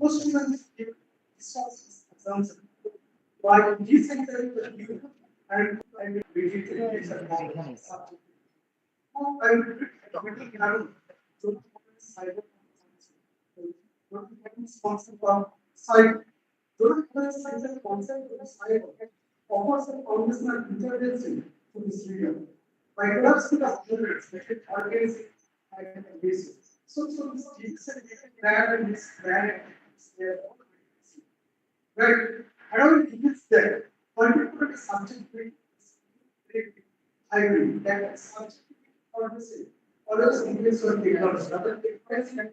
students give resources assumption. While decentralized and digital is a common subject. Now, I will talking about cyber concept of cyber. The concept of cyber offers a foundational intelligence to this region. By collapsing the hundreds, making organs and basis. So this digital plan and this plan is there. Right? I don't think it's there. Particularly subject to I agree that subject or the same. Others English or technology, other difference and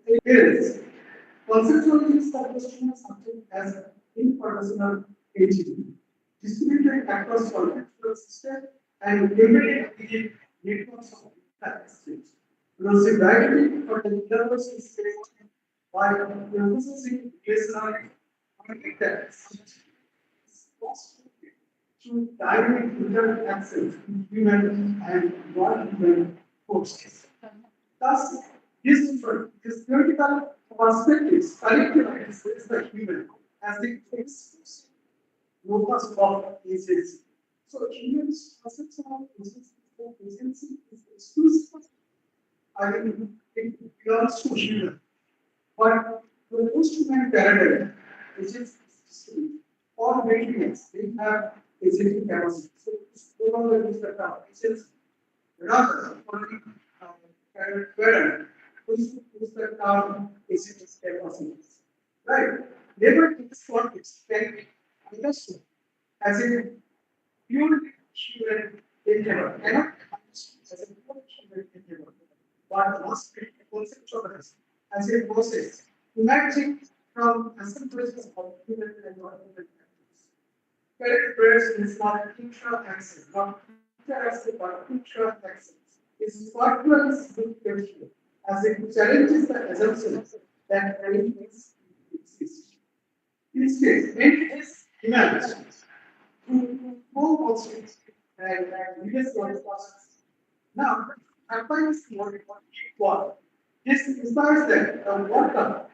it is. Conceptually, establishing a subject as an impersonal entity, distributed across contextual system and embedded within networks of exchange. Considerably for the universal space while emphasizing relationality, that is possible through direct interaction with human and non-human forces. Thus, this theoretical perspectives characterize the human as the exclusive locus of agency. So, humans' concept of agency is exclusive. I mean, it belongs to human. But the post-human paradigm, which is distinct, all maintenance, they have agentic capacity. So, this overall is the term, which is rather only paradigm, which is the term agentic capacity. Right? Labor in this context can be understood as a purely human endeavor, cannot be understood as a pure human endeavor, but must be conceptualized as a process emerging from assemblies of human and non-human factors. Correct prayers is not intra-access, not inter-access, but intra-access. Is particularly significant as it challenges the assumptions that entities exist. Instead, entities emerge through more constraints and various processes. Now, applying this model one. This implies that the worker,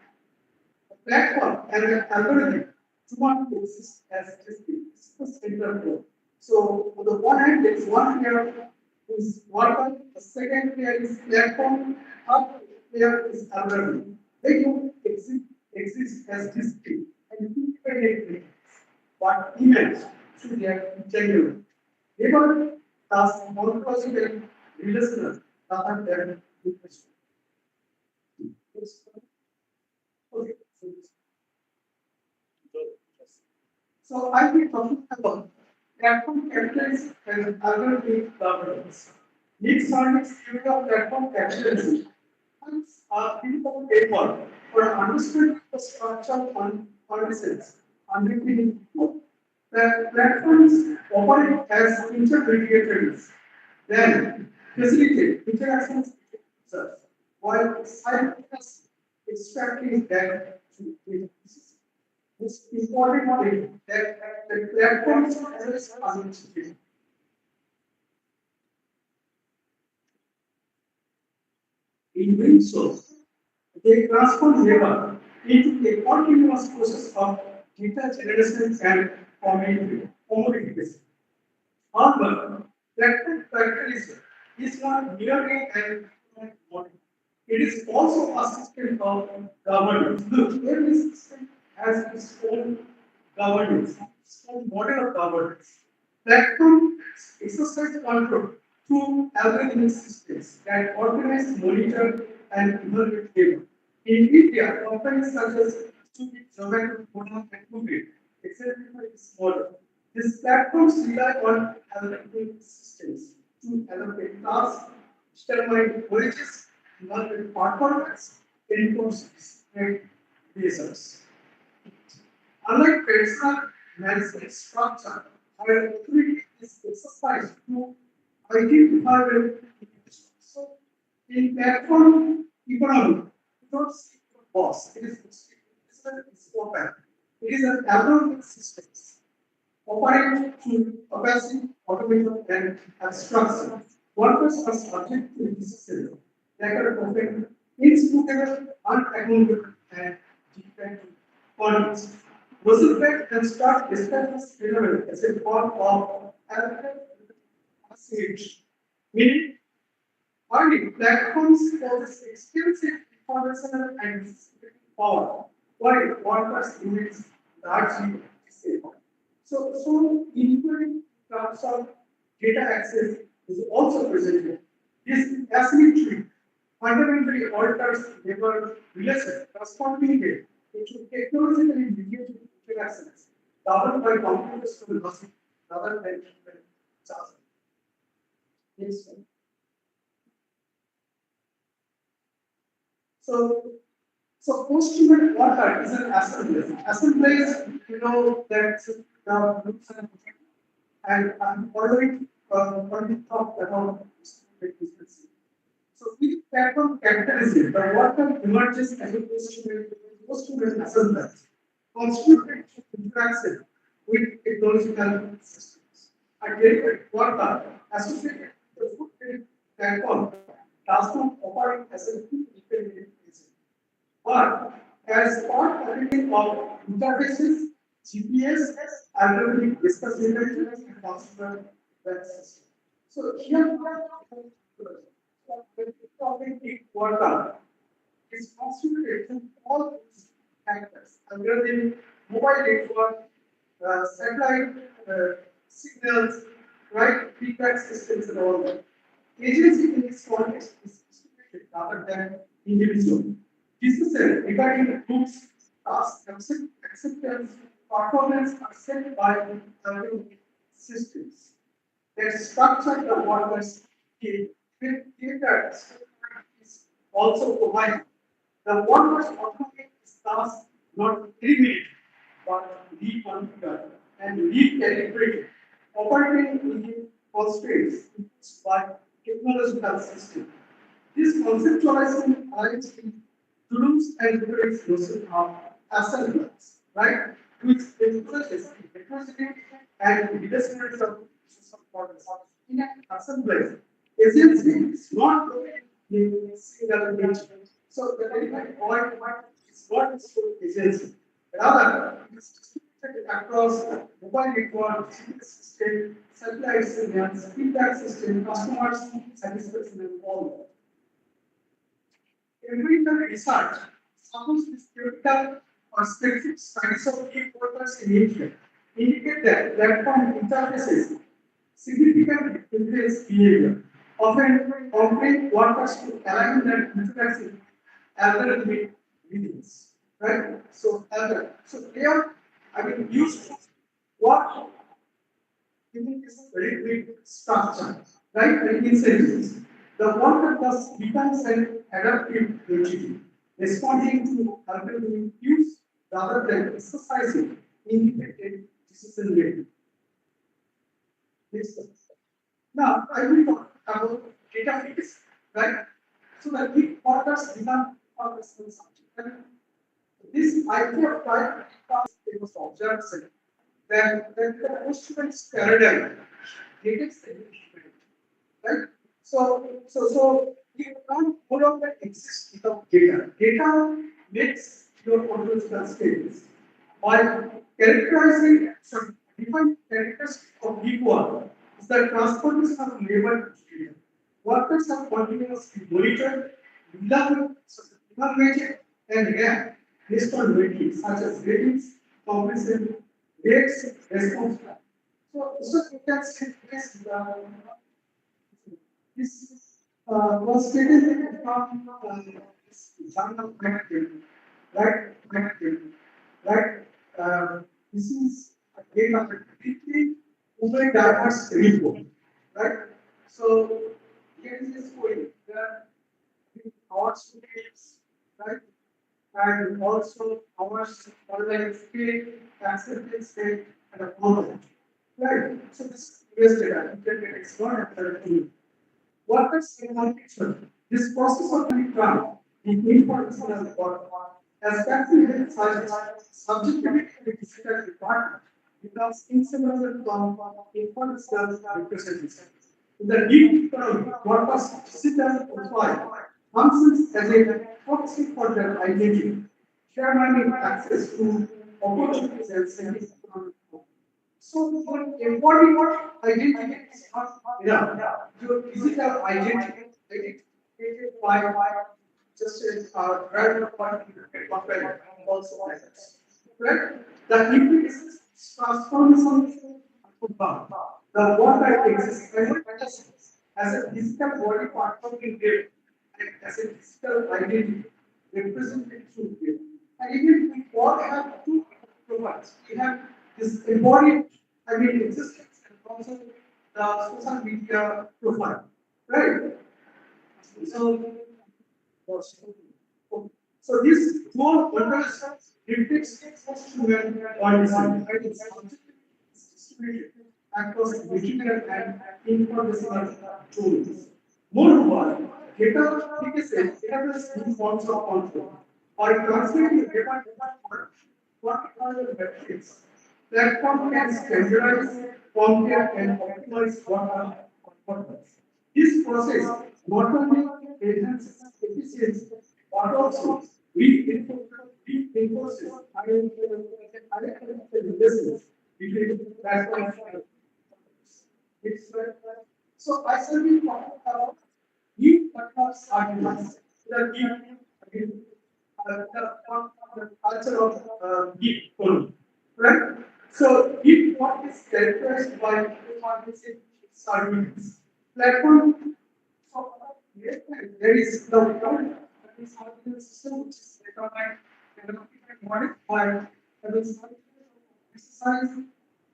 the platform, and the algorithm do not exist as distinct. This is the central goal. So, on the one hand, there is one layer is worker, the second layer is platform, third layer is algorithm. They don't exist as distinct and independent layers, but image through their genuine. Labor thus ontological relational rather than image. Okay. So I will talking about platform capitalism and algorithmic governance. Lead service theory of platform capitalism are critical framework for understanding the structural conditions underpinning growth. The platforms operate as intermediaries, then facilitate interactions between users, while simultaneously extracting data to businesses. It's important that the platforms address identity. In doing so, they transform labor into a continuous process of data generation and commodification. However, platform capitalism is not merely an economic model. It is also a system of governance. Look, every system has its own governance, its own model of governance. Platform exercise control through algorithmic systems that organize, monitor, and evaluate data. In India, companies such as Swiggy, Zomato, Vodafone, and Google exemplify this model. These platforms rely on algorithmic systems to allocate tasks, determine wages, evaluate performance, enforce disciplinary results. Unlike traditional management structure, where authority is exercised to identify the individuals. So, in platform economy, you don't see your boss. It is open. It is an algorithmic system operating through capacity, automation, and abstraction. Workers are subject to decisions that are often inscrutable, unacknowledgeable, and Roosevelt can start describing this phenomenon as a form of alpha passage, meaning early platforms possess extensive informational and decision power, while workers use largely disabled. So including terms of data access is also presented. This asymmetry fundamentally alters labor relations, transforming into technologically mediated interactions governed by computational logic rather than human judgment. Yes, sir. So, so post-human worker is an assembly. Assemblies, you know, that the groups and I'm already talked about business. So with platform capitalism, the worker emerges as a post-human assembly, constituted interaction with technological systems. A deliberate worker associated with the food platform does not operate as a independent agent, but as part of interfaces, GPS, algorithmic business intelligence, and consumer access. So here, the topic worker is constituted from all these factors, algorithm, mobile network, satellite signals, right, feedback systems, and all that. Agency in this context is distributed rather than individual. Decisions regarding groups, tasks, acceptance, performance are set by algorithmic systems that structure the workers' data is also provided. The workers' autonomy is thus not eliminated, but reconfigured and recalibrated, operating within constraints imposed by technological systems. This conceptualization aligns with Toulouse and Liberty's notion of assemblance, right? Which emphasizes electricity and rediscovery of system products. In an assemblage, agency is not located in a single nature. So the element point is not a sole agency. Rather, it is distributed across mobile network, GPS system, satellite signals, feedback system, customers, satisfaction, and all. Empirical research supports this theoretical or specific studies of key workers in India indicate that platform interfaces significantly influence behavior, often compelling workers to align their interaction algorithmic meanings. Right? So they are, I mean, used to what giving this very big structure, right? And incentives. The worker thus becomes an adaptive entity, responding to algorithmic cues rather than exercising independent decision making. Next slide. Now, I will talk about data feeds, right? So the big orders become a responsibility. And this idea of time was observed that the instruments paradigm detects the instrument, right? So you can't no longer exist without data. Data makes your ontological statements. By characterizing some defined characteristics of deep work is the transportation of labor to data. Workers are continuously monitored, evaluated, and react based on metrics such as ratings, completion, rates, response time. So you can see this was taken from this journal Manhattan, right? Manhattan, right? This is a data of a completely open diverse report, right? So here is this point that our students, right? And also our online scale, acceptance state, and a content. Right. So this is data. It's not a third thing. Workers in one picture. This process of being done in information as work as factory subjectivity to the physical department becomes inseparable from information representation. In the deep economy, workers digital profile functions as a proxy for their identity, determining access to opportunities and savings. So your embodied identity is not enough. Your physical identity created by just a driver point also matters. Right? The implicit transformation of power. The one that exists as a physical body part of the brain and as a physical identity represented through brain. And even we all have two profiles. We have this embodied, existence and also the social media profile. Right? So, so this whole contrast reflects human organism and its distributed across digital and informational tools. Moreover, data database new forms of control. By translating data for what are the metrics, platform can standardize, compare, and optimize what are performance. This process not only enhances efficiency but also reinforces relations between platforms and it's so I shall be talking about deep platforms arguments. The deep the culture of deep economy. Right? So deep what is characterized by partnership services. Platform so yes, there is the one this system which is recognized and modified this exercise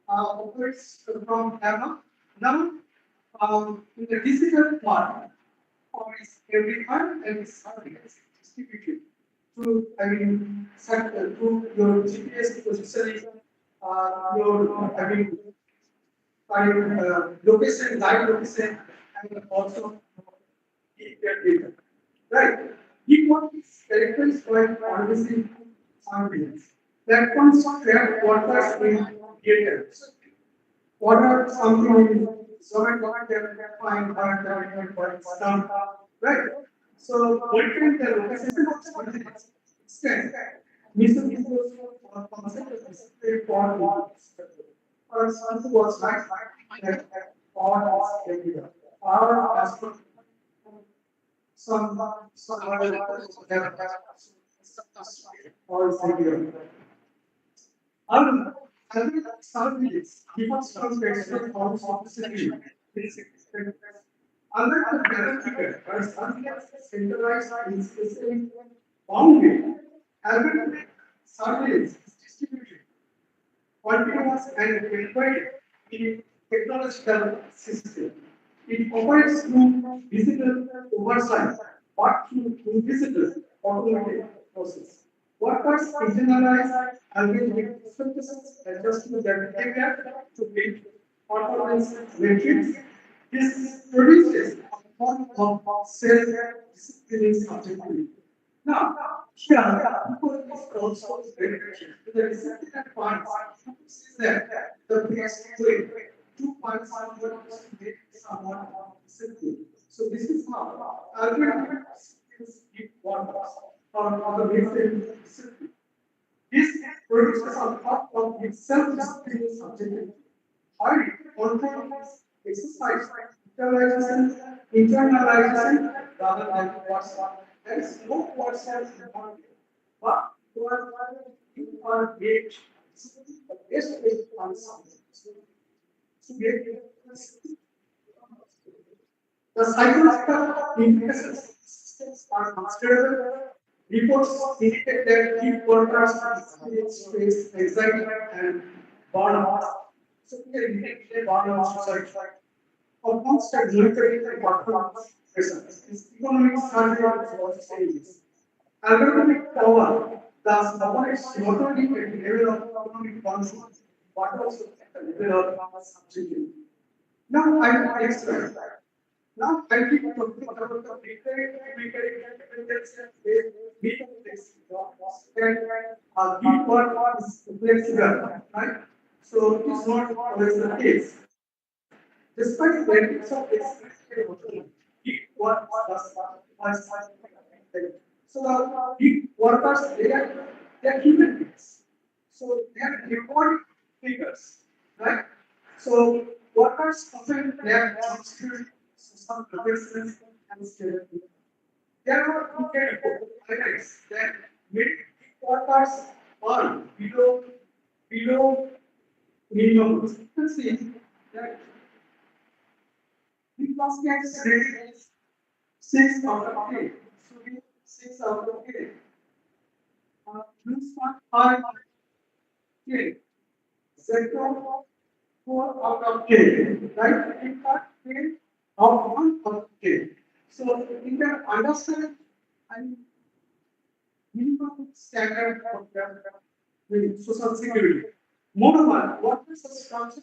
operates from Gamma. Now in the digital part is every time and it's distributed through through your GPS positioning, your location, live location, and also their data. Right. He wants characterized by harnessing surveillance. Platforms track workers in data. Order something in Zomato can find by some right. So monitoring the location of extent misinformation or concept of display for something was like that or is everywhere. Or as for some other or is everywhere. Other surveys, people start to expect forms of city. Unlike the parent figure, where something is centralized in specific boundary, algorithmic surveillance is distributed, continuous and verified in technological system. It operates through visible oversight, but through invisible automated process. Workers internalize algorithmic expectations, adjusting their behavior to meet performance metrics. This produces a form of self-disciplining subjectivity. Now, here, people is also very crucial. The discipline points is that the best way to find someone to make someone disciplined. So this is how algorithm skills give one or the basic discipline. This produces a part of its self-discipline subjectivity. How control is exercise, internalization rather than what's there is no person but you are made the best way on something. So the psychological implications are considerable. Reports indicate that key workers experience stress, anxiety, and burnout. So we are indicate burnout suicide. Of constant monitoring and performance results. Economic survey was changes. Algorithmic power thus operates not only at the level of economic control, but also at the level of subjectivity. Now I will explain that. Now I will talking about the deep work is flexible, right? So it is not always the case. Despite the benefits of this, deep work was so the deep workers they are human beings. So they have record figures, right? So workers often lack job security, social protection, and stability. There are incredible highlights that mid workers earn below minimum. You can see that the baskets rate is 6 out of 8. So we 6 out of 8. This one 5 K. Second 4 out of K. Right? In fact, K out 1 out of K. So you can understand and minimum standard of the social security. Moreover, what is the structure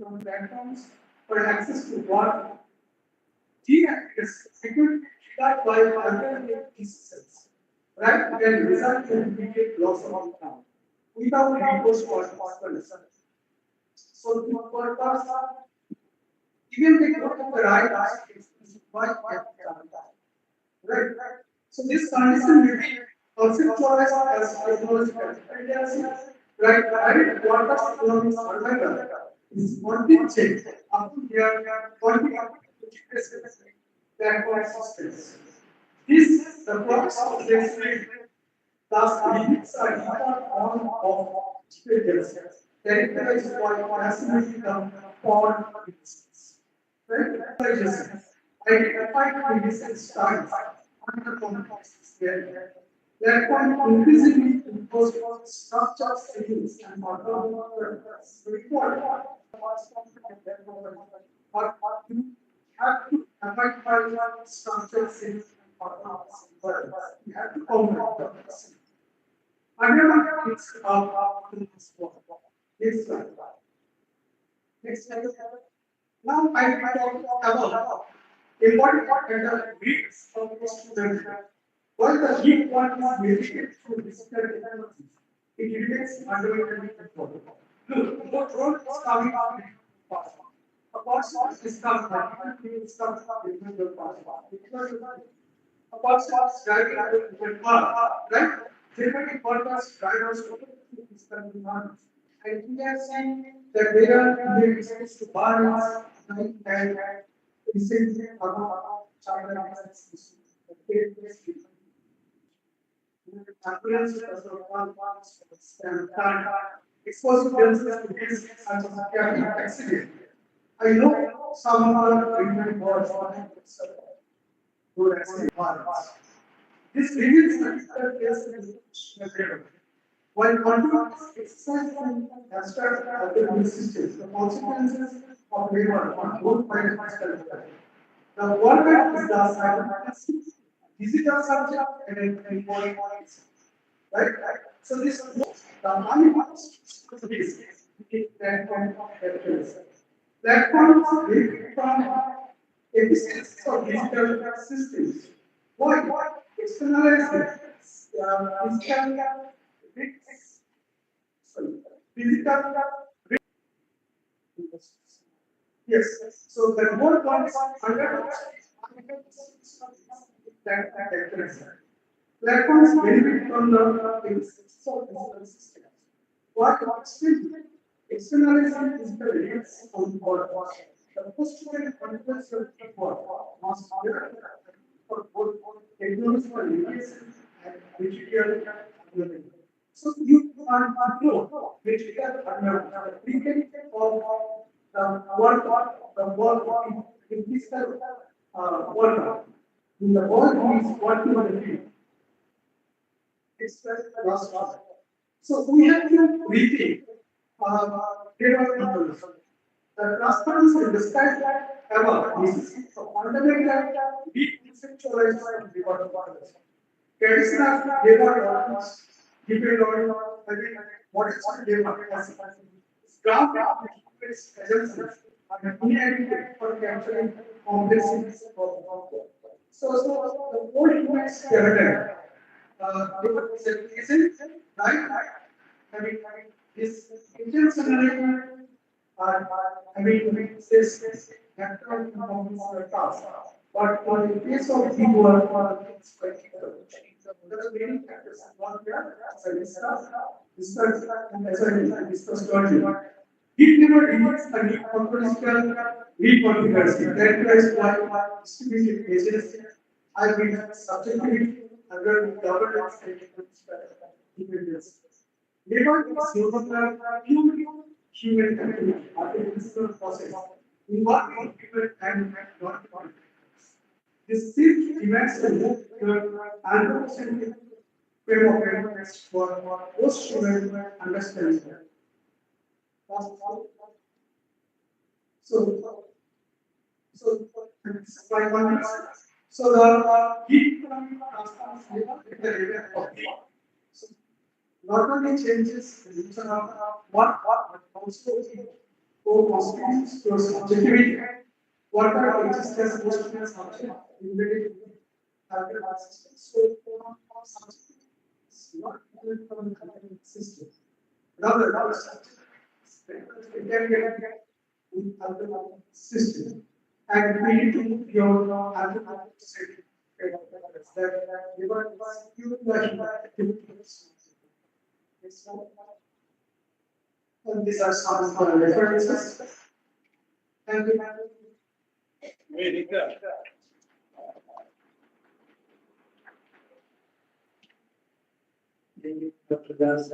on platforms for access to water? G is security that by alternative systems, right? Can result in immediate loss of income without recourse for hospitals. So the purpose, even they don't have the right access, why right? So this condition may be conceptualized as technological dependency, right? Right? What does economic survival is one big change. Up to here, one big that systems. This the process of the thus limits are even on of experience. Characterized by fascinating form resistance. Right? Identified resistance styles under context where therefore increasingly impose structured settings and order report but you have to abide by structured settings and order. You have to complement them. Another is this one. This one. Next slide. Now I will talk about important factor risks of the student. While the heat one is mitigated through digital technologies, it remains fundamentally important. Look, what role is coming out in the past? A person is coming out in the past. Because a person is driving a car, right? Generally, purpose drivers is coming on. And we are saying that there are resistance to violence and recently about China business. Ambulance and exposed themselves to risks such as cardiac accident. I know some of our treatment was road accident violence. This reveals the physical case in the while continuous exercise and abstract other systems, the consequences of labor on both sides of the health. The worldwide is the simultaneously digital subject and embodied right? So this the money must is platform capitalism. Platforms live from efficiency of digital systems. Why? Externalize physical physical yes. So the more one is under that capitalism. Platforms benefit from the existence of digital systems. What externalizing digital rates on board. The post-trade confluence of people must be for both technological innovation and digital ability. So you are know digital ability of the work in physical world. In the world is working on the field. Express last one. So we have to rethink data models. The transparency in the sky ever is a fundamental deconceptualized data models. Traditional data models depend on what is called data classification. Graph agencies are inadequate for capturing complexities of so the whole human skeleton is right? I mean, this intentionally I mean, this natural performance task. But in the case of people, it's quite the many factors. One here, service staff, discussed, as I discussed earlier. It never remains a new ontological reconfiguration characterized by distributed agency, hybrid subjectivity, under governance and independence. Never is human human activity, artificial process, involved in human and non-human. This shift demands a move toward anthropocentric frame of reference for post-human understanding. So, so, by contrast, so the heat economic transformation at the level of heat. So, not only changes the nature of what also co-constitutes to subjectivity, what are existence questions subject embedded in capital system. So, subject is not different from the capital system. Rather, subject it can get in capital system. And we need to move beyond algorithm setting that never human activities. And these are some of the references. And we have Dr. Das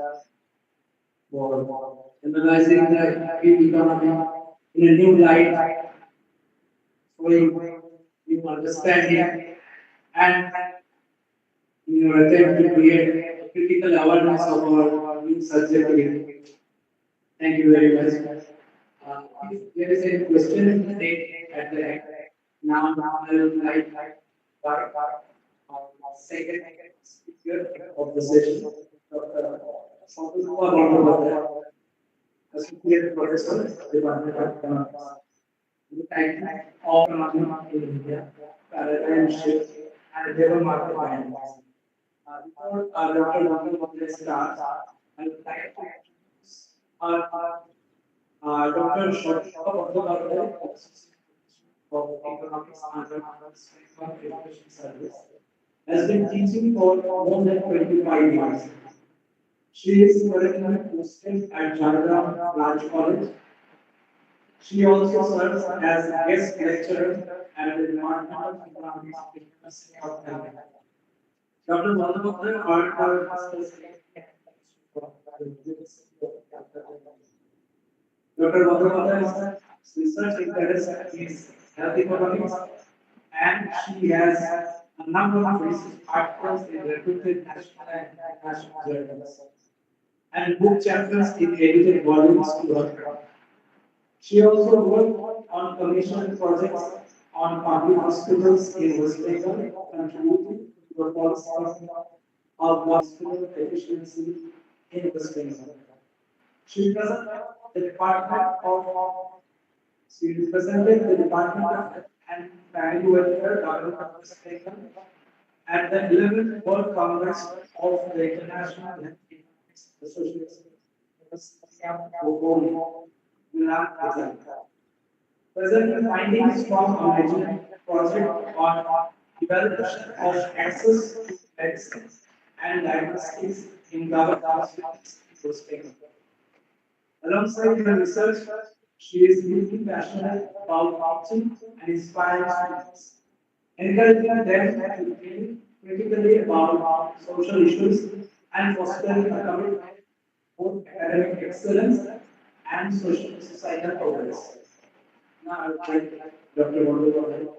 for analyzing the gig economy in a new light, showing new understanding, and in your attempt to create a critical awareness of our new subjectivity. Thank you very much. If there is any question in the state at the end, now I would like second speaker of the session, Dr. Santosh Kumar, Associate Professor, Department of Economics. Thank of economic in India, paradigm shift, and labor market dynamics. Before Dr. Vandana starts, I would like to introduce Dr. Shobha Bhattacharya of Economics under Education Service, has been teaching for more than 25 years. She is currently posted at Jharkhand Branch College. She also serves as guest lecturer at the Department of Economics at the University of Calcutta. Dr. Madhavan earned her master's Dr. Madhavan's research interest is health economics, and she has a number of research articles in reputed national and international journals and book chapters in edited volumes to her. She also worked on commission projects on public hospitals in West Bengal, contributing to the policy of hospital efficiency in West Bengal. She represented the Department of she represented the Department of Health and Family Welfare, Government of West Bengal, at the 11th World Congress of the International Health Economics Association. Presenting findings from a regional project on evaluation of access to medicine and diagnostics in government hospitals in West Bengal. Alongside her research, she is deeply passionate about teaching and inspiring students, encouraging them to think critically about social issues and fostering a commitment both academic excellence and social societal progress. Now I would like Dr. Vandu.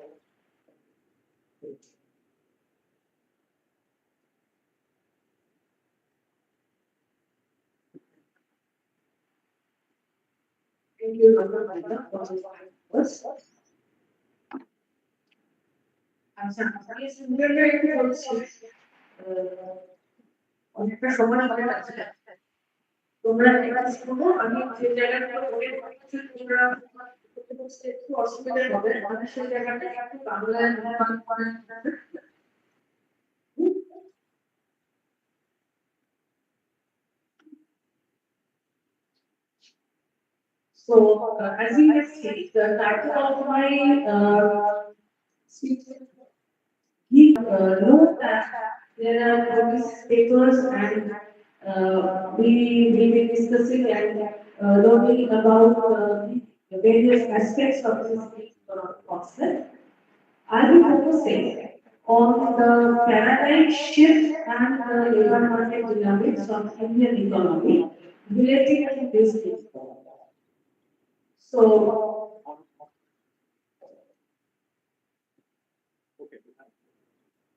Thank you, Dr. Vandu, for this first. অনেকটা সময় ধরে আছে তোমরা practice করো আমি যে জায়গাটা বলে দিচ্ছি তোমরা একটু অসুবিধা হবে আমি সেই জায়গাটা একটু বাংলায় অনুবাদ করে So, as you can see, the title of my speech we know that there are all these papers and we will be discussing and learning about the various aspects of this concept. I will focusing on the paradigm shift and the labor market dynamics of Indian economy related to this reform. So,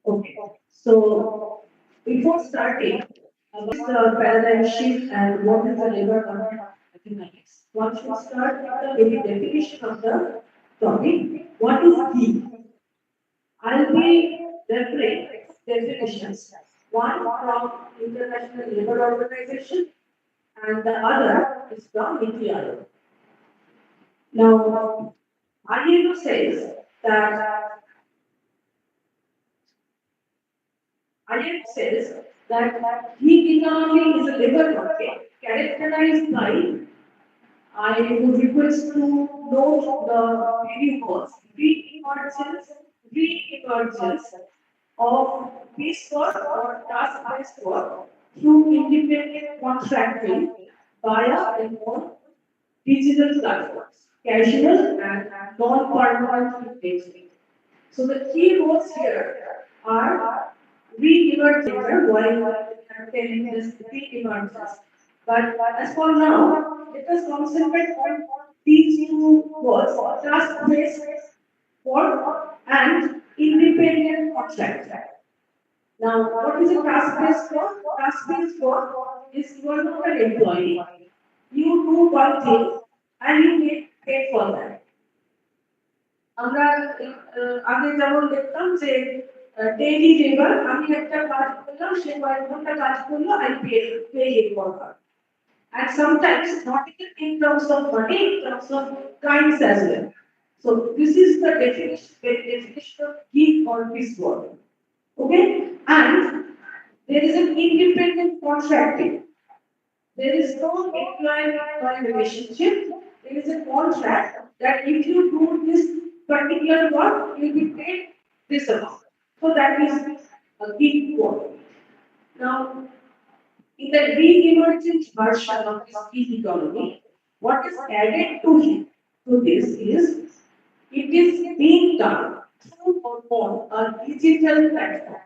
okay. So, before starting about the paradigm shift and what is the labor market dynamics, one should start with the very definition of the topic. What is heat? I'll be referring definitions. One from International Labour Organization and the other is from NITI Aayog. Now, ILO says that ILO says that gig economy is a labour market characterized by, I would request to note the heading words, re-emergence of piece work or task-based work through independent contracting via a more digital platforms, casual and non-permanent engagement. So the key words here are re-emerge later while telling this re-emergence. But as for now, let us concentrate on these two words, task-based work and independent contract. Now, what is a task-based work? Task-based work is you are not an employee. You do one thing and you get paid for that. আমরা আগে যেমন দেখতাম যে daily labour আমি একটা কাজ করলাম সে কয়েক ঘন্টা কাজ করলো I pay it for her and sometimes not even in terms of money in terms of kinds as well. So this is the definition of gig or piece work. Okay, and there is an independent contracting. There is no employee relationship. There is a contract that if you do this particular work, you will be paid this amount. So that is a gig work. Now, in the re-emergent version of this gig economy, what is added to this is it is being done through or on a digital platform.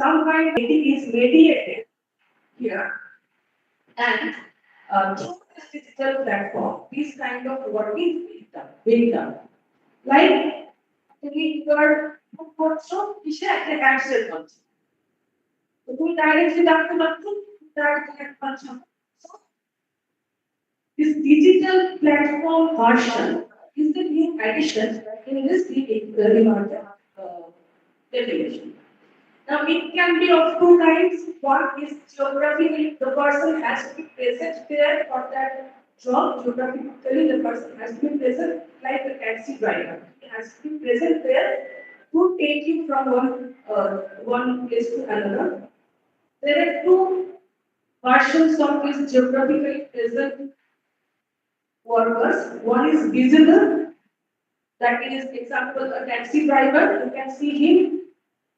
Some kind of it is mediated here. And through this digital platform, this kind of work is being done. Like তুমি তোমার করছো কিসে একটা অ্যাডসের করছো তো তুমি directly ডাকতে পারছো ডাইরেক্টলি একটা পাচ্ছ this digital platform version is the new addition in this definition. Now, it can be of two kinds. One is geographically, the person has to be present there for that job. Geographically, the person has to be present, like a taxi driver. He has to be present there to take you from one place to another. There are two versions of this geographically present workers. One is visible, that is, example, a taxi driver. You can see him.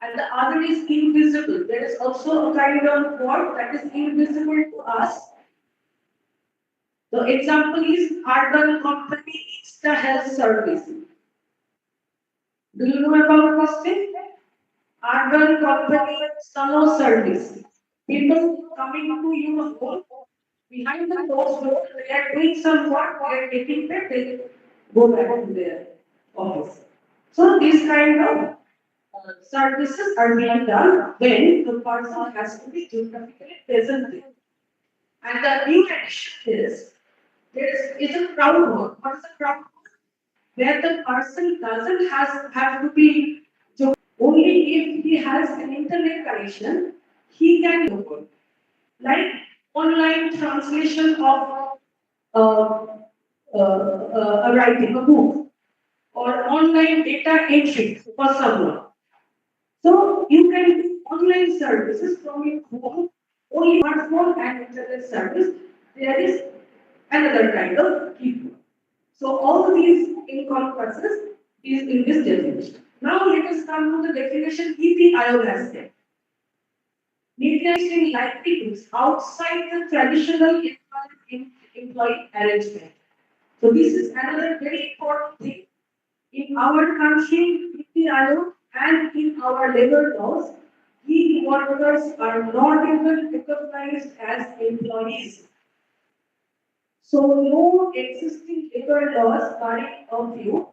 And the other is invisible. There is also a kind of work that is invisible to us. The example is urban company Insta Health Service. Do you know about this thing? Urban company Sano Service. People coming to your home behind the closed door, they are doing some work, they are getting paid, they go back to their office. So this kind of services are being done when the person has to be geographically present there. And the new addition is there is a crowd work. What is a crowd work? Where the person doesn't have to be only if he has an internet connection, he can do it. Like online translation of a writing a book or online data entry for someone. So you can do online services from your home, only smartphone and internet service. There is another kind of people. So all these encompasses is in this definition. Now let us come to the definition NITI Aayog has said. negotiating livelihoods outside the traditional employee arrangement. So this is another very important thing in our country, Niti Aayog, and in our labor laws. Gig workers are not even recognized as employees. So no existing labor laws by of you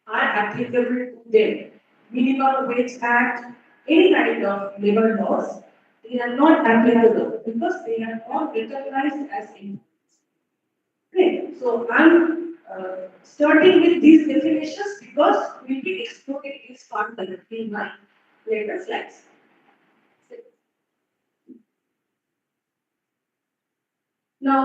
are applicable to them. Minimum Wage Act, any kind of labor laws, they are not applicable because they are not recognized as employees. Okay, so I'm starting with these definitions because we'll be exploring this further in my later slides. Now,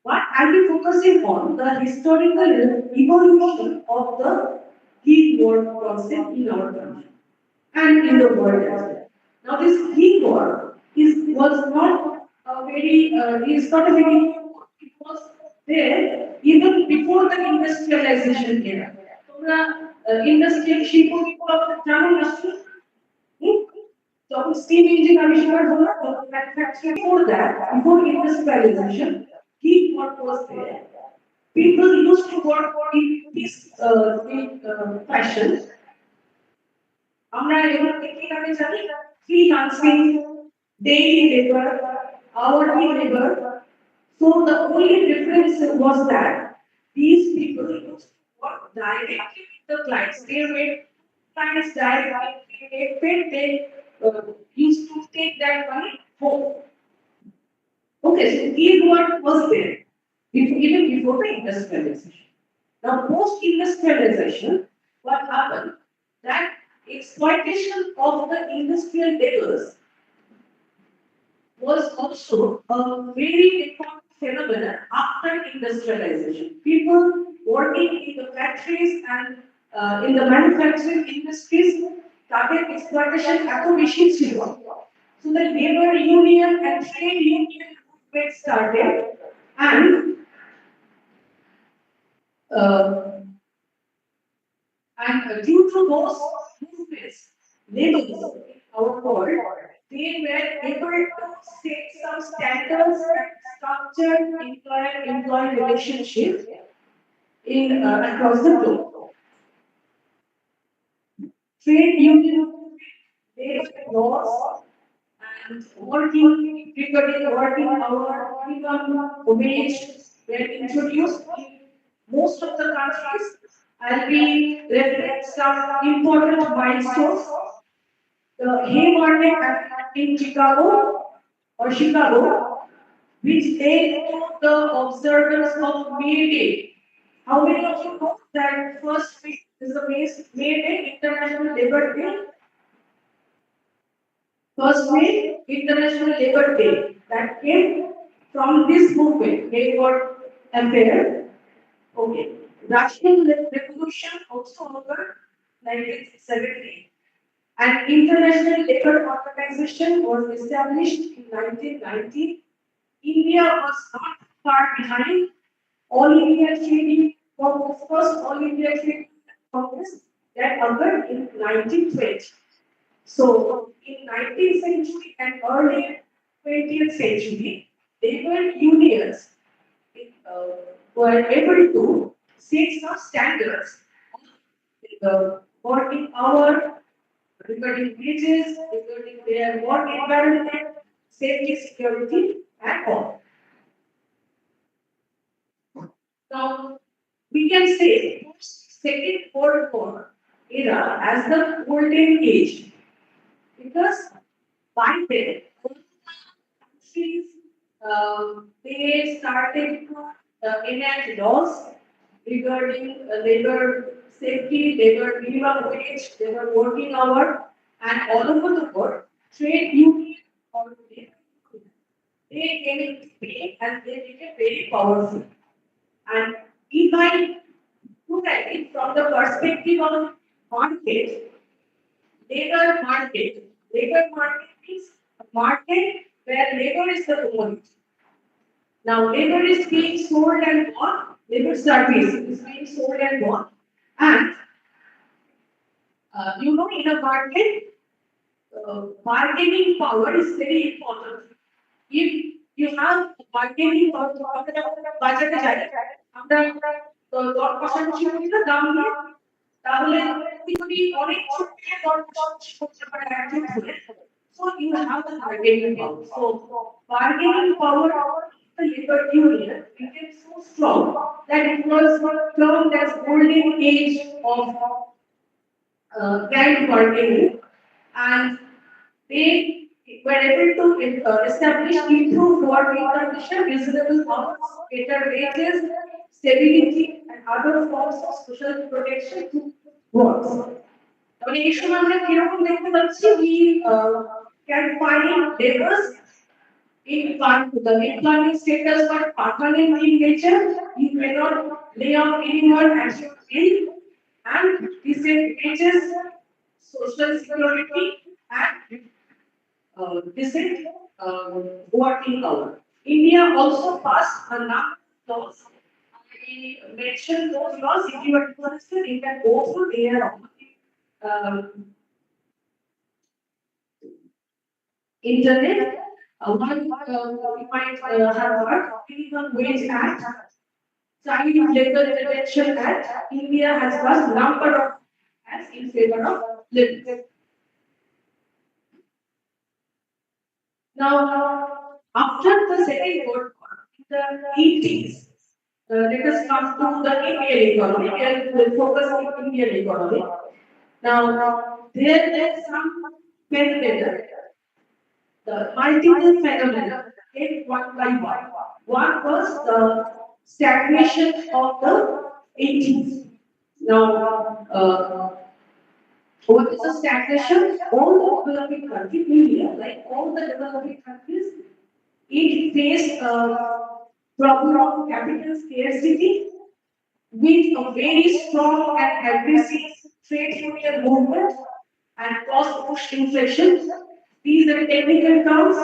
what I'll be focusing on the historical evolution of the gig work concept in our country and in the world as well. Now, this gig work was not a very is not a very it was there even before the industrialization era. তোমরা industrial শিল্প বিপ্লব জানো নিশ্চয়ই যখন steam engine আবিষ্কার হলো তখন manufacturing before that before industrialization heat work was there. People used to work in this fashion. আমরা এগুলো কি নামে জানি freelancing, daily labor, hourly labor. So the only difference was that these people used to work directly with the clients. They made clients directly, they paid, they used to take that money home. Okay, so this what was there even before the industrialization. Now, post-industrialization, what happened? That exploitation of the industrial labors was also a very important phenomenon after industrialization. People working in the factories and in the manufacturing industries তাদের exploitation এত বেশি ছিল. So the labor union and trade union movement started and due to those movements, labels in our world, they were able to set some standards and structured employer-employee relationship in across the globe. Trade union based laws and working regarding working hour minimum wage were introduced in most of the countries. I'll be referring some important milestones. The Haymarket Act in Chicago, which led to the observance of May Day. How many of you know that first week is the May Day, International Labour Day? First May, International Labour Day. That came from this movement, Haymarket Affair. Okay. Russian Revolution also occurred 1970. An international labor organization was established in 1990. India was not far behind. All India Trade Congress, first All India Trade Congress that occurred in 1920. So in 19th century and early 20th century, labor unions were able to set some standards on the working hour, regarding wages, regarding their work environment, safety, security, and all. Now, we can say Second World War era as the golden age because by then countries they started to enact laws regarding labor safety, labor minimum wage, labor working hour, and all over the world, trade union or labor union, they came into being and they became very powerful. And if I look at it from the perspective of market, labor market means a market where labor is the commodity. Now, labor is being sold and bought, labor service is being sold and bought, and in a market, bargaining power is very important. If you have bargaining power, বাজারে যাই আমরা দর কষাকষি করি না দাম নিয়ে, তাহলে তুমি যদি অনেক ছোট থেকে দর কষাকষি করতে পারে একজন ধরে, so you have the bargaining power. So bargaining power of the labor union became so strong that it was termed as golden age of grand bargaining, and they were able to establish improved working conditions, reasonable hours, better wages, stability, and other forms of social protection to workers. মানে এই সময় আমরা কিরকম দেখতে পাচ্ছি we can find laborers in the employment status were permanent in nature. You cannot lay off anyone as you will, and decent wages, social security, and decent working hour. India also passed a number of laws. I mentioned those laws. If you are interested, you can go through there. Internet. One you might have heard Minimum Wage Act, Child Labor Prevention Act. India has passed number of acts in favor of labor. Now, after the Second World War, in the 80s, let us come to the Indian economy. We'll focus on Indian economy. Now, there is some phenomena, the multiple phenomena, came one by one. One was the stagnation of the 80s. Now, what is the stagnation? All the developing countries, India, like all the developing countries, it faced a problem of capital scarcity with a very strong and aggressive trade union movement and cost push inflation. These are technical terms.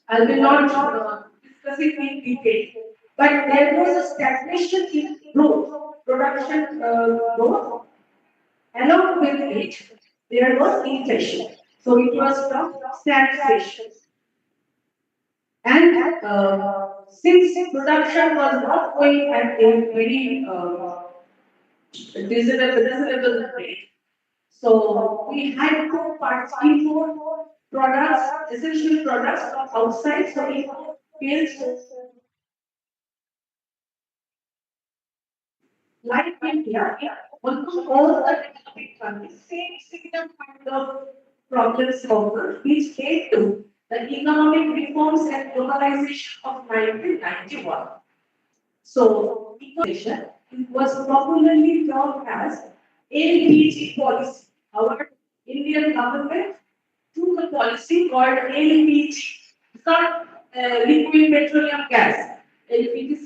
I will not discuss it in detail. But there was a stagnation in growth, production growth. Along with it, there was inflation. So it was from stagnation. And since production was not going at a very reasonable rate, so we had to import products, essential products from outside. So we built like India, almost all the developing countries, same similar kind of problems occurred, which led to the economic reforms and globalization of 1991. So, equalization was popularly termed as LPG policy. Our Indian government took a policy called LPG. It's not liquid petroleum gas. LPG,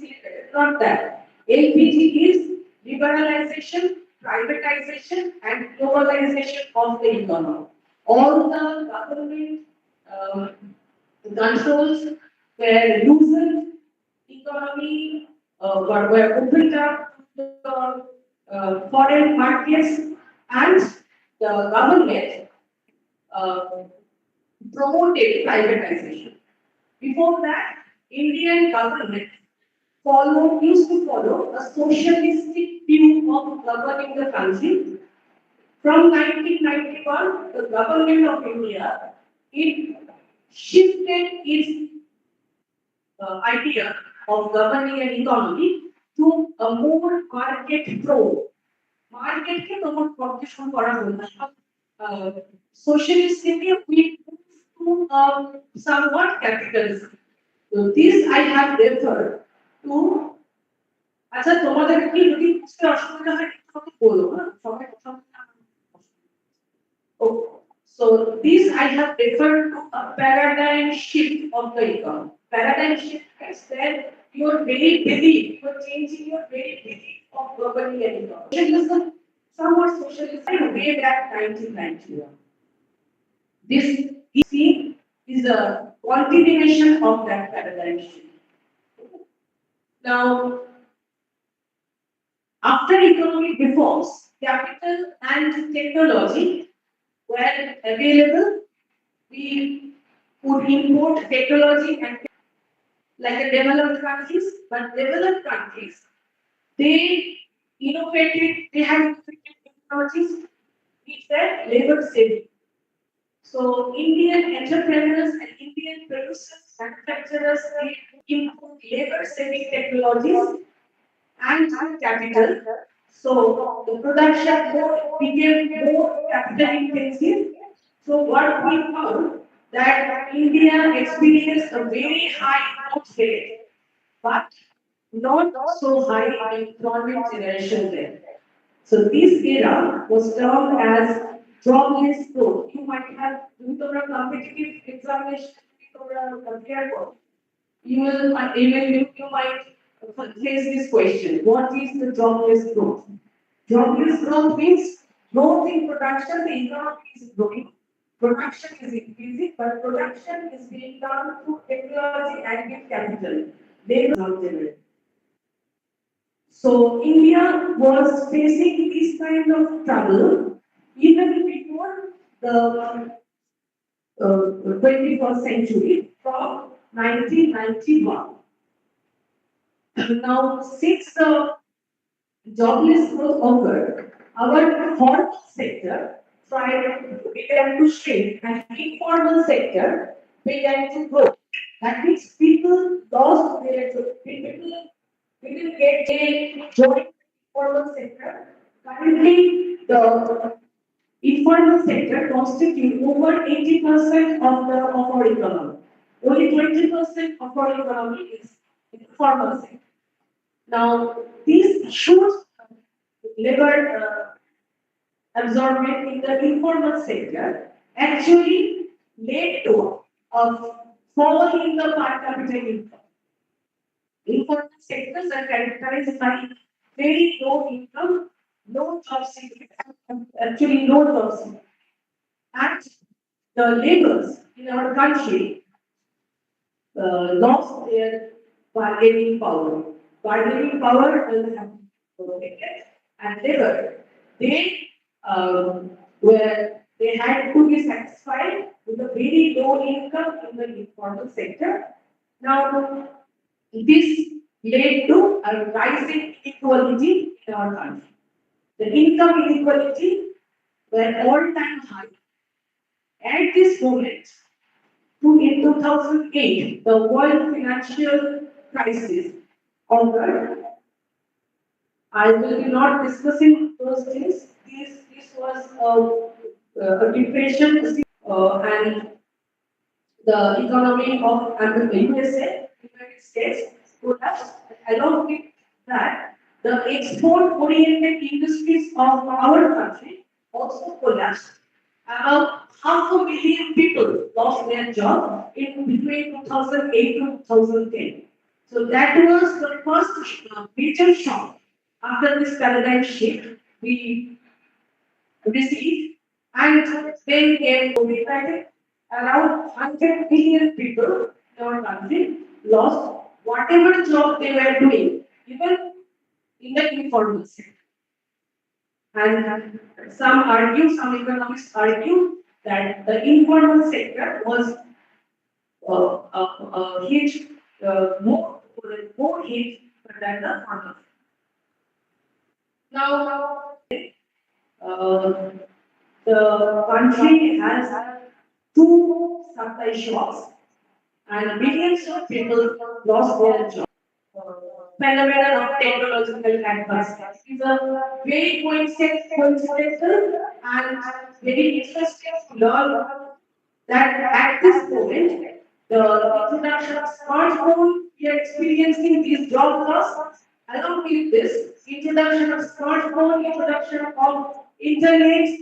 not that. LPG is liberalization, privatization, and globalization of the economy. All the government controls were loosened, economy were opened up to the foreign markets, and the government promoted privatization. Before that, Indian government used to follow a socialistic view of governing the country. From 1991, the government of India it shifted its idea of governing an economy to a more market pro. Market ke promote competition kora holo. Socialism we move to somewhat capitalism. So this I have referred to. আচ্ছা তোমাদের কি যদি বুঝতে অসুবিধা হয় একটু বলো হ্যাঁ সবাই কথা Okay. So this I have referred to a paradigm shift of the economy. Paradigm shift is that your very belief, you're changing your very belief of governing an economy. Socialism, somewhat socialism way back 1991. This is a continuation of that paradigm shift. Now, after economic reforms, capital and technology were available, we would import technology and like the developed countries, but developed countries, they they have innovated technologies which were labor saving. So Indian entrepreneurs and Indian producers, manufacturers, they import labor saving technologies and capital. So the production became more capital intensive. So what we found that India experienced a very high growth rate, but not so high in employment generation rate. So this era was termed as jobless growth. You might have, with a competitive examination, with a compare board, you might face this question: what is the jobless growth? Jobless growth means growth in production, the economy is growing, production is increasing, but production is being done through technology and with capital. They were not generated. So India was facing this kind of trouble even before the 21st century from 1991. Now, since the jobless growth occurred, our formal sector began to shrink and informal sector began to grow. That means people lost their job. People didn't get a job in informal sector. Currently, the informal sector constitutes over 80% of our economy. Only 20% of our economy is informal sector. Now, these issues labor absorbment in the informal sector actually led to a fall in the per capita income. Informal sectors are characterized by very low income, low job security, actually low job security. And the laborers in our country lost their bargaining power. Bargaining power will have protected and labor. They were they had to be satisfied with a very low income in the informal sector. Now this led to a rising inequality in our country. The income inequality were all-time high. At this moment, in 2008, the world financial crisis occurred. I will be not discussing those things. This was a depression and the economy of the USA, United States, collapsed. Along with that, the export-oriented industries of our country also collapsed. About half a million people lost their job in between 2008 to 2010. So that was the first major shock after this paradigm shift we received. And then came COVID-19. Around 100 million people in our country lost whatever job they were doing, even in the informal sector. And some economists argue that the informal sector was hit more hit than the formal. Now, uh, the country has two supply shocks and millions of people lost their jobs. Phenomenon of technological advancement is a very coincidental and very interesting to learn that at this moment, the introduction of smartphone, we are experiencing these job loss. Along with this, introduction of smartphone, introduction of internet,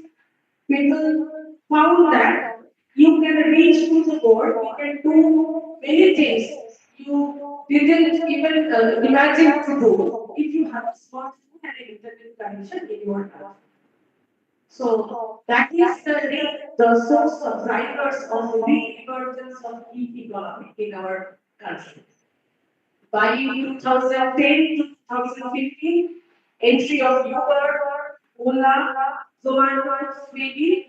people found that you can reach to the board, you can do many things you didn't even imagine to do if you have a smartphone and an internet connection in your house. So that is the source of drivers of the re-emergence of e-economy in our country. By 2010 to 2015, entry of Uber, Ola, Zomato, Swiggy,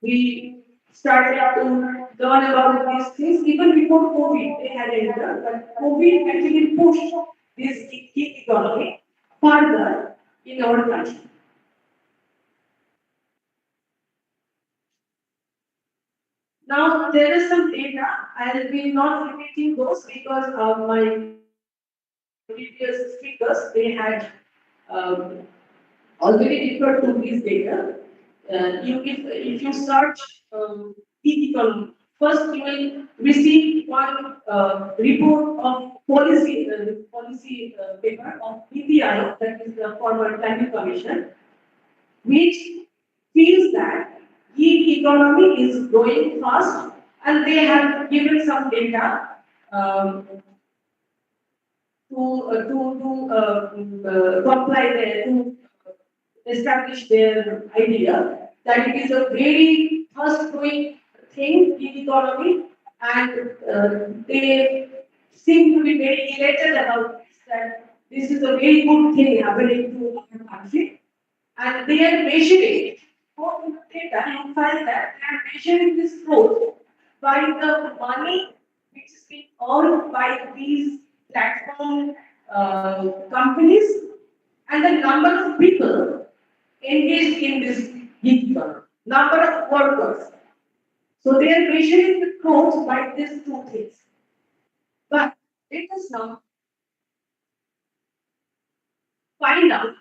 we started to learn about these things. Even before COVID, they had entered, but COVID actually pushed this gig economy further in our country. Now, there is some data. I will be not repeating those because my previous speakers, they had um, already referred to this data. If you search gig economy, first you will receive one report of policy paper of NITI Aayog, that is the former planning commission, which feels that gig economy is growing fast, and they have given some data um, to comply there, to establish their idea that it is a very fast growing thing in economy, and they seem to be very elated about this, that this is a very good thing happening to our country, and they are measuring it. For the data, you find that they are measuring this growth by the money which is being earned by these platform companies and the number of people engaged in this gig economy, number of workers. So they are measuring the growth by these two things. But let us now find out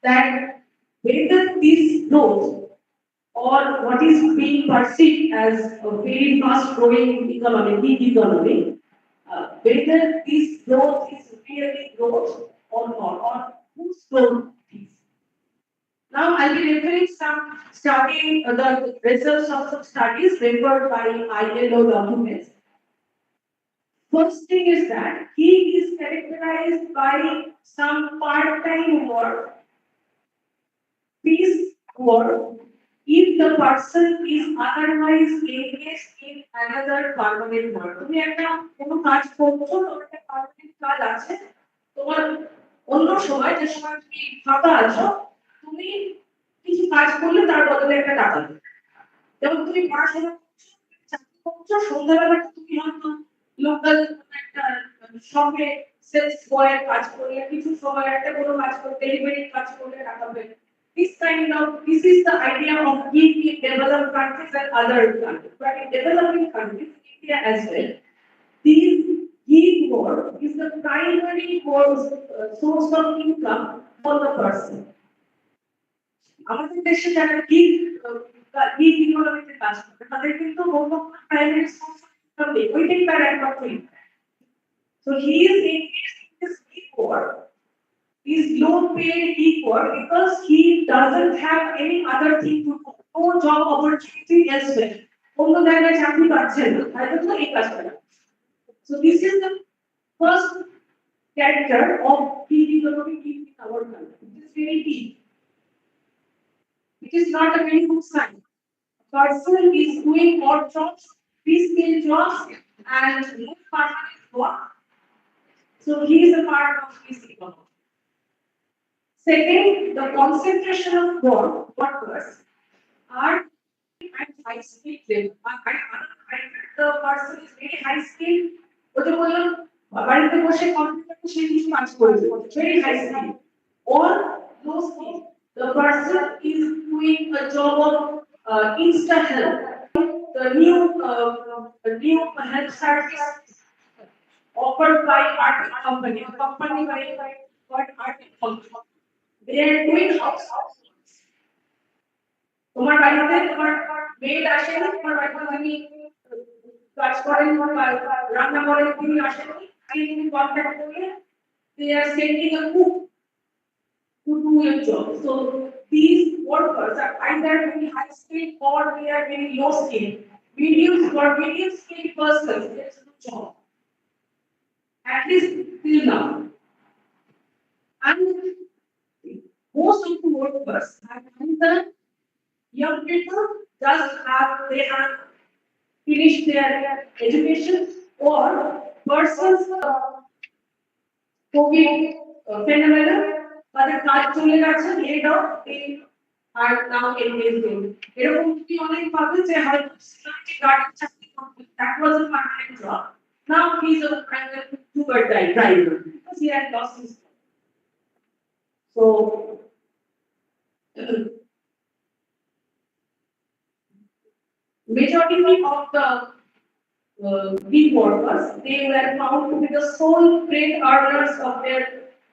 that whether this growth or what is being perceived as a very fast growing economy, gig economy, whether this growth is really growth or not, or whose growth it is. Now I'll be referring some study, the results of some studies referred by ILO documents. First thing is that he is characterized by some part-time work, piece work, if the person is otherwise engaged in another permanent work. তুমি একটা কোনো কাজ করছো, তোমার একটা permanent কাজ আছে, তোমার অন্য সময় যে সময় তুমি ফাঁকা আছো, তুমি কিছু কাজ করলে তার বদলে একটা টাকা দেবে। যেমন তুমি পড়াশোনা করছো, চাকরি করছো, সন্ধ্যাবেলা তুমি হয়তো লোকাল একটা শপে সেলস বয়ের কাজ করলে, কিছু সময় একটা কোনো কাজ করলে, ডেলিভারি কাজ করলে টাকা পেলে। This is the idea of gig in developed countries and other countries. But in developing countries, India as well, these gig work is the primary source of income for the person. আমাদের দেশে যারা gig ইকোনমিতে কাজ করে, তাদের কিন্তু কোনো primary source of income নেই, ওইটাই তার একমাত্র income. So he is engaged in this gig work, is low paid gig work, because he doesn't have any other thing to do, no job opportunity elsewhere. অন্য জায়গায় চাকরি পাচ্ছেন না, তাই তো এই কাজ করে। So this is the first character of gig economy in our country. It is very deep. It is not a very good sign. A person is doing odd jobs, piecemeal jobs, and no permanent work. So he is a part of this economy. Second, the concentration of workers are at high skill level. The person is very high skill. ওটা বললাম বাড়িতে বসে কম্পিউটারে সে কিছু কাজ করে, very high skill. Or low skill. The person is doing a job of Insta help, the new help service offered by Arctic company by Arctic company. They are doing house. তোমার বাড়িতে তোমার মেড আসে না, তোমার বাড়িতে যিনি কাজ করেন বা রান্না করেন তিনি আসেন, তিনি কন্ট্যাক্ট করলে they are sending a cook to do your job. So these workers are either very high skilled or they are very low skilled. Medium skilled persons, there's no job. At least till now. And most of the workers are either young people they have finished their education, or persons COVID phenomenon, তাদের কাজ চলে গেছে, laid off, they are now engaged in. এরকম কি অনেক পাবে যে হয়তো সিকিউরিটি গার্ডের চাকরি করতেন, that was a part-time job. Now he's a private Uber driver because he had lost his job. So majority of the gig workers, they were found to be the sole great earners of their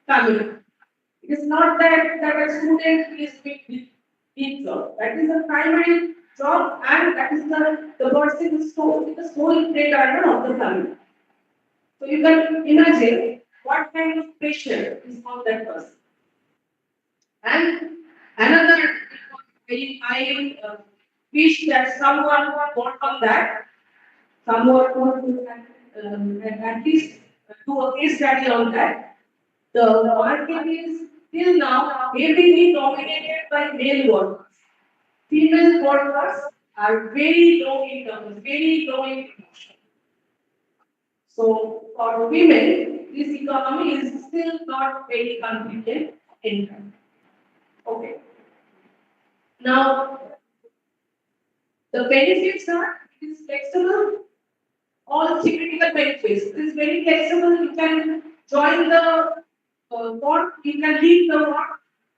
family. It is not that a student is doing big job. That is the primary job, and that is the person is the sole great earner of the family. So you can imagine what kind of pressure is on that person. And another, I wish that someone work on that. Someone would at least do a case study on that. The market is till now heavily dominated by male workers. Female workers are very low income, very low income. So for women, this economy is still not very convenient income. Okay. Now the benefits are it is flexible. All theoretical benefits. It is very flexible. You can join the work, you can leave the work,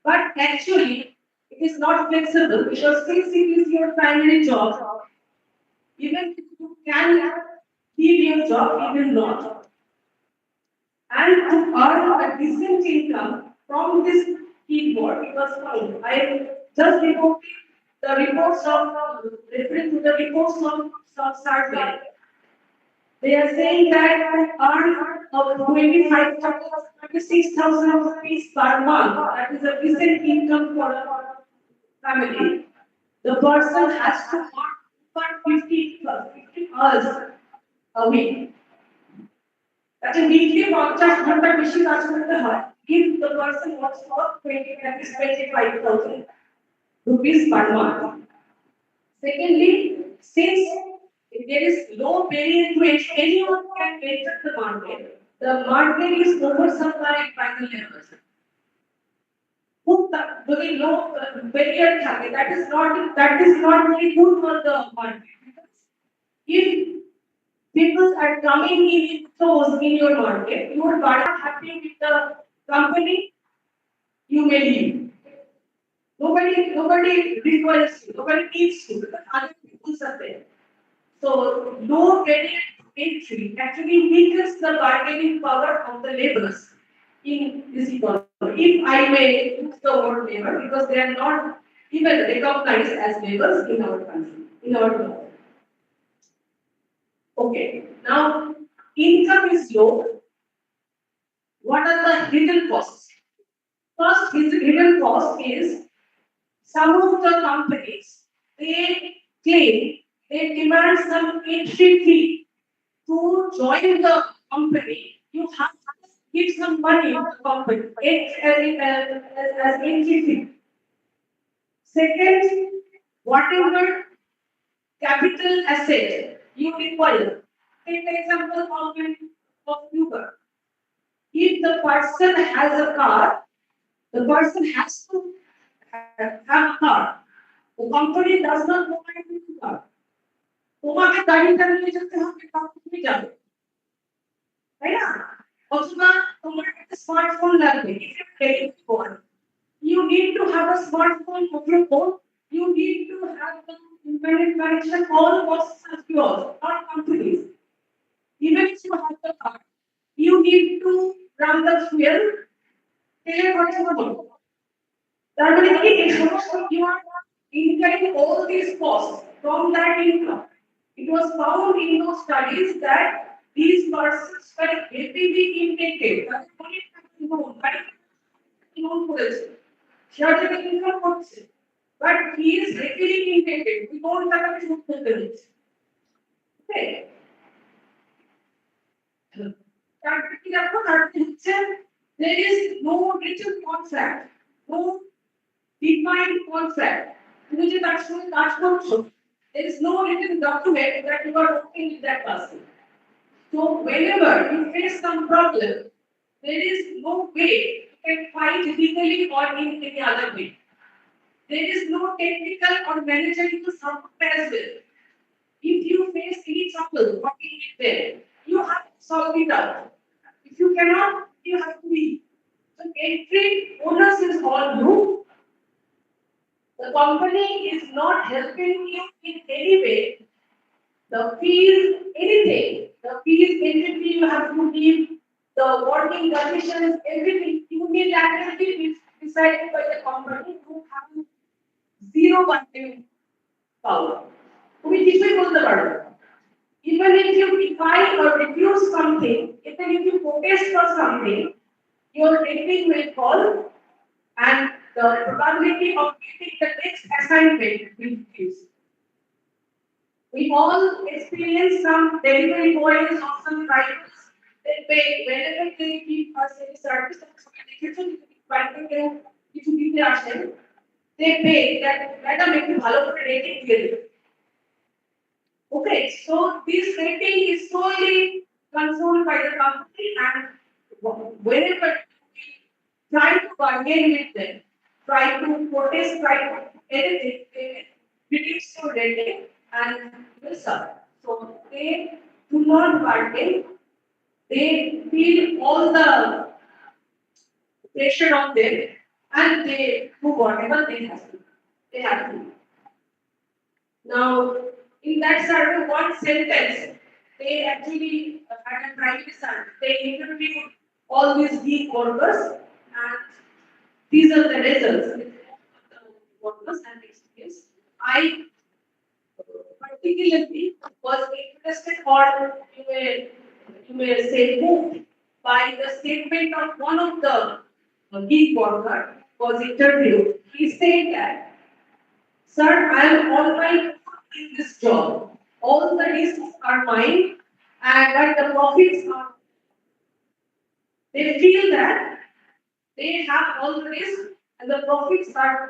but actually it is not flexible because since it is your primary job, even if you can leave your job, you will not. And to earn a decent income from this keyboard, because I just reported the reports of referring to the reports of some survey. They are saying that earn of 26,000 rupees per month. That is a decent income for a family. The person has to work for 50 hours a week. That's a weekly contract ঘন্টা বেশি কাজ করতে হয়. If the person works for 25,000 rupees per month. Secondly, since there is low barrier to entry, anyone can enter the market. The market is oversupplied by the levels. Very low barrier থাকে, that is not very good for the market. If people are coming in stores in your market, you are not happy with the company, you may leave. Nobody requires you, nobody needs you because other people are there. So low barrier to entry actually weakens the bargaining power of the laborers in this economy. If I may use the word labor because they are not even recognized as laborers in our country, in our law. Okay, now income is low. What are the hidden costs? First, hidden cost is some of the companies they claim they demand some entry fee to join the company. You have to give some money to the company as entry fee. Second, whatever capital asset you require. Take the example of Uber. If the person has a car, the person has to have a car. The company does not provide you a car. তোমাকে গাড়িটা নিয়ে যেতে হবে, তারপর তুমি যাবে, তাই না? অথবা তোমার একটা স্মার্টফোন লাগবে, phone, you need to have a smartphone of your phone, you need to have the internet connection, all costs are yours, not companies. Even if you have the car, you need to run the fuel, তেলের খরচ হবে। তার মানে কি এই সমস্ত you are incurring all these costs from that income. It was found in those studies that these persons were heavily indebted. But he is heavily indebted. We don't have a truth to this. Okay. There is no written contract, no defined contract. There is no written document that you are working with that person. So whenever you face some problem, there is no way you can fight legally or in any other way. there is no technical or managerial support as well. If you face any trouble working with them, you have to solve it out. If you cannot, you have to leave. So every bonus is all you. The company is not helping you in any way. The fees, anything. The fees, everything you have to give, the working conditions, everything unilaterally is decided by the company who have zero bargaining power. তুমি কিছুই বলতে পারবে না। Even if you defy or refuse something, even if you protest for something, your rating will fall and the probability of getting the next assignment will increase. We all experience some delivery boys or some drivers. They pay whenever they give us any service. কিছু দিতে আসেন, they pay that madam একটু ভালো করে rating দিয়ে দেবে। Okay, so this rating is solely controlled by the company, and whenever we try to bargain with them, try to protest, try to edit it, they reduce your rating and will suffer. So they do not bargain. They feel all the pressure on them, and they do whatever they have to. They have to. Now, in that survey, one sentence, they actually had a private survey. They interviewed all these gig workers, and these are the results. Workers and experience. I particularly was interested, or you may say moved by the statement of one of the gig worker was interviewed. He said that, "Sir, I am all right in this job. All the risks are mine, and that the profits are." They feel that they have all the risks and the profits are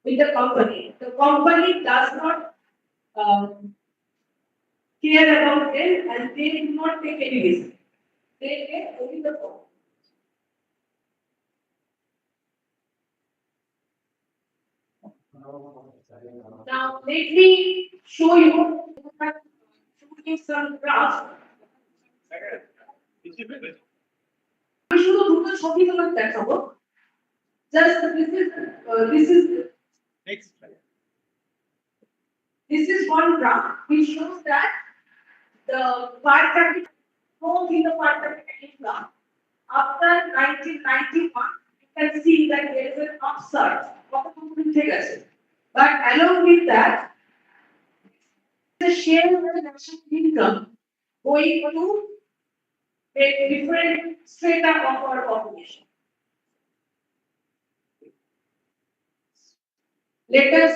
with the company. The company does not care about them, and they do not take any risk. They take only the profit. Now, let me show you some graphs. আমি শুধু দুটো ছবি তোমাকে দেখাবো। Just this is one graph which shows that the per capita growth in the per capita income after 1991, you can see that there is an upsurge. But along with that, the share of the national income going to a different strata of our population. Let us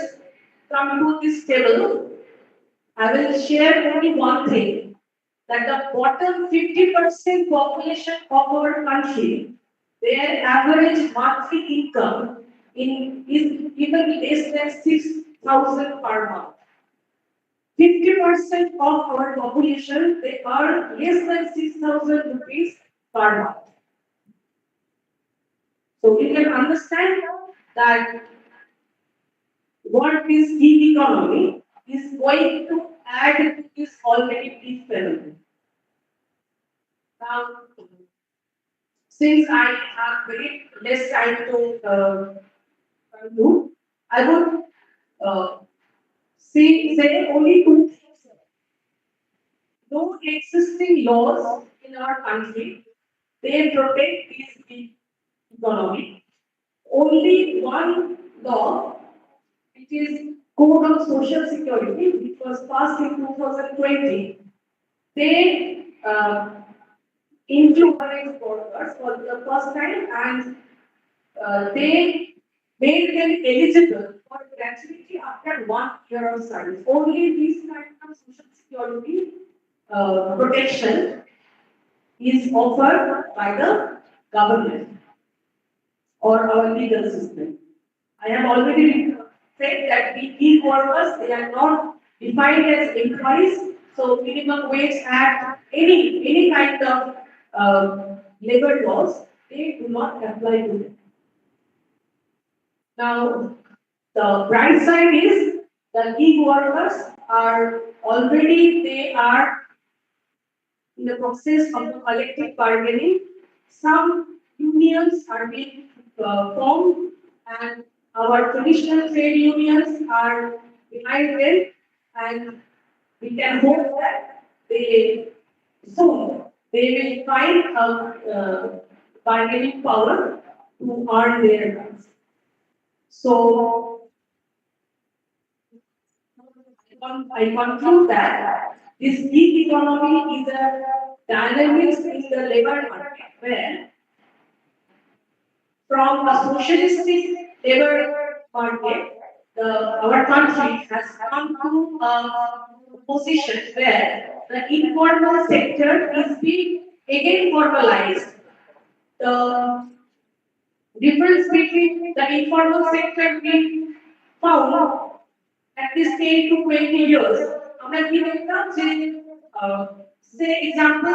come to this table. I will share only one thing, that the bottom 50% population of our country, their average monthly income is even less than 6,000 per month. 50% of our population, they earn less than 6,000 rupees per month. So we can understand that what this gig economy is going to add to this already big phenomenon. Now, since I have very less time to do, I would say only two things. No existing laws in our country, they protect this big economy. Only one law, which is Code of Social Security, which was passed in 2020, they include workers for the first time, and they made them eligible for gratuity after 1 year of service. Only this kind of social security protection is offered by the government or our legal system. I have already said that we gig workers, they are not defined as employees, so minimum wage act, any kind of labor laws, they do not apply to them. Now, The bright side is the gig workers are already they are in the process of the collective bargaining. Some unions are being formed, and our traditional trade unions are behind them, and we can hope that they soon they will find a bargaining power to earn their rights. So I conclude that this gig economy is a dynamics in the labor market where from a socialistic labor market, our country has come to a position where the informal sector is being again formalized. The difference between the informal sector we found at least 10 to 20 years. আমরা কি দেখতাম যে say example